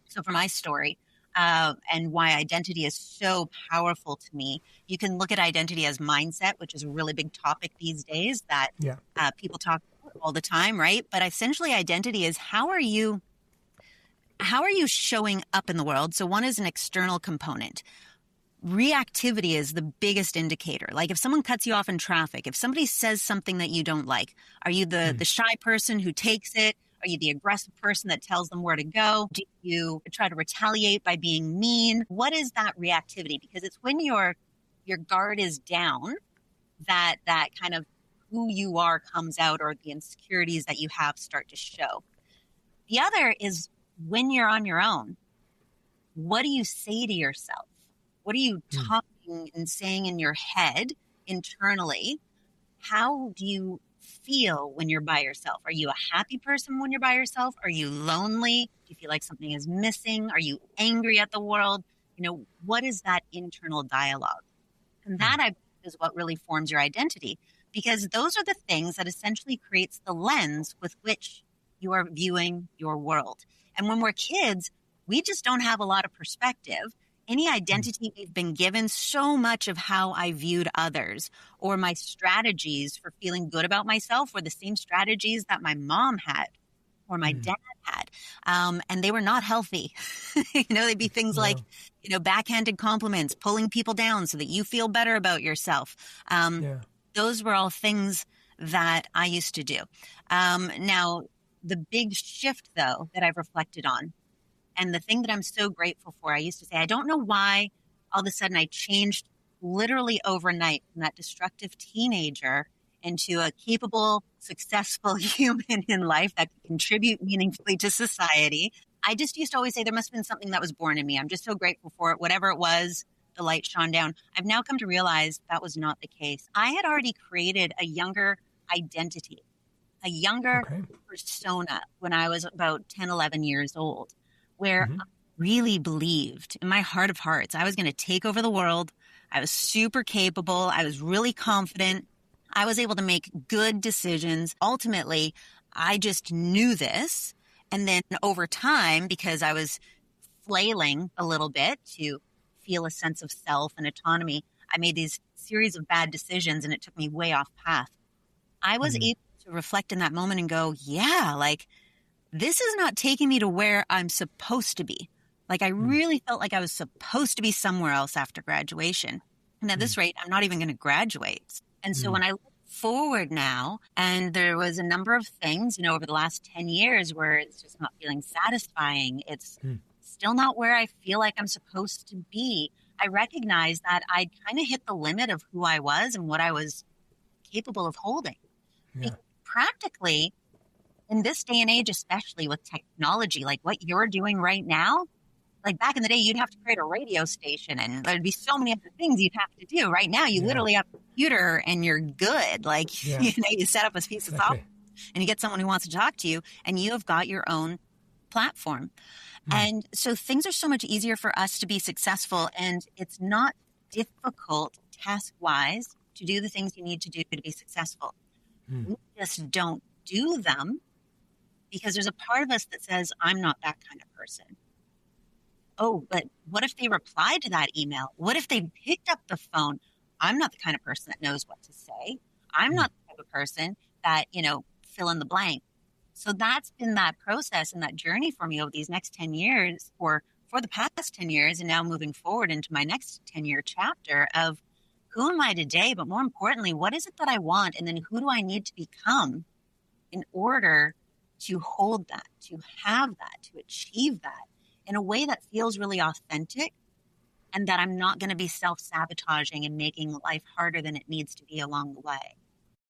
So for my story, and why identity is so powerful to me, you can look at identity as mindset, which is a really big topic these days that people talk about all the time, right? But essentially identity is how are you showing up in the world? So one is an external component. Reactivity is the biggest indicator. Like if someone cuts you off in traffic, if somebody says something that you don't like, are you the shy person who takes it? Are you the aggressive person that tells them where to go? Do you try to retaliate by being mean? What is that reactivity? Because it's when your guard is down that kind of who you are comes out, or the insecurities that you have start to show. The other is when you're on your own. What do you say to yourself? What are you talking and saying in your head internally? How do you feel when you're by yourself? Are you a happy person when you're by yourself? Are you lonely? Do you feel like something is missing? Are you angry at the world? What is that internal dialogue? And that is what really forms your identity, because those are the things that essentially creates the lens with which you are viewing your world. And when we're kids, we just don't have a lot of perspective. Any identity we've been given, so much of how I viewed others or my strategies for feeling good about myself were the same strategies that my mom had or my dad had. And they were not healthy. They'd be things like, backhanded compliments, pulling people down so that you feel better about yourself. Those were all things that I used to do. Now, the big shift, though, that I've reflected on, and the thing that I'm so grateful for, I used to say, I don't know why all of a sudden I changed literally overnight from that destructive teenager into a capable, successful human in life that could contribute meaningfully to society. I just used to always say there must have been something that was born in me. I'm just so grateful for it. Whatever it was, the light shone down. I've now come to realize that was not the case. I had already created a younger identity, a younger persona when I was about 10, 11 years old, where I really believed in my heart of hearts, I was going to take over the world. I was super capable. I was really confident. I was able to make good decisions. Ultimately, I just knew this. And then over time, because I was flailing a little bit to feel a sense of self and autonomy, I made these series of bad decisions and it took me way off path. I was able to reflect in that moment and go, this is not taking me to where I'm supposed to be. Like I really felt like I was supposed to be somewhere else after graduation. And at this rate, I'm not even going to graduate. And so when I look forward now, and there was a number of things, over the last 10 years where it's just not feeling satisfying. It's still not where I feel like I'm supposed to be. I recognize that I kind of hit the limit of who I was and what I was capable of holding. Practically, in this day and age, especially with technology, like what you're doing right now, like back in the day, you'd have to create a radio station and there'd be so many other things you'd have to do. Right now, you literally have a computer and you're good. Like, you set up a piece of software and you get someone who wants to talk to you and you have got your own platform. And so things are so much easier for us to be successful, and it's not difficult task-wise to do the things you need to do to be successful. We just don't do them because there's a part of us that says, I'm not that kind of person. Oh, but what if they replied to that email? What if they picked up the phone? I'm not the kind of person that knows what to say. I'm not the type of person that, fill in the blank. So that's been that process and that journey for me over these next 10 years, or for the past 10 years, and now moving forward into my next 10-year chapter of who am I today? But more importantly, what is it that I want? And then who do I need to become in order to hold that, to have that, to achieve that in a way that feels really authentic, and that I'm not going to be self-sabotaging and making life harder than it needs to be along the way.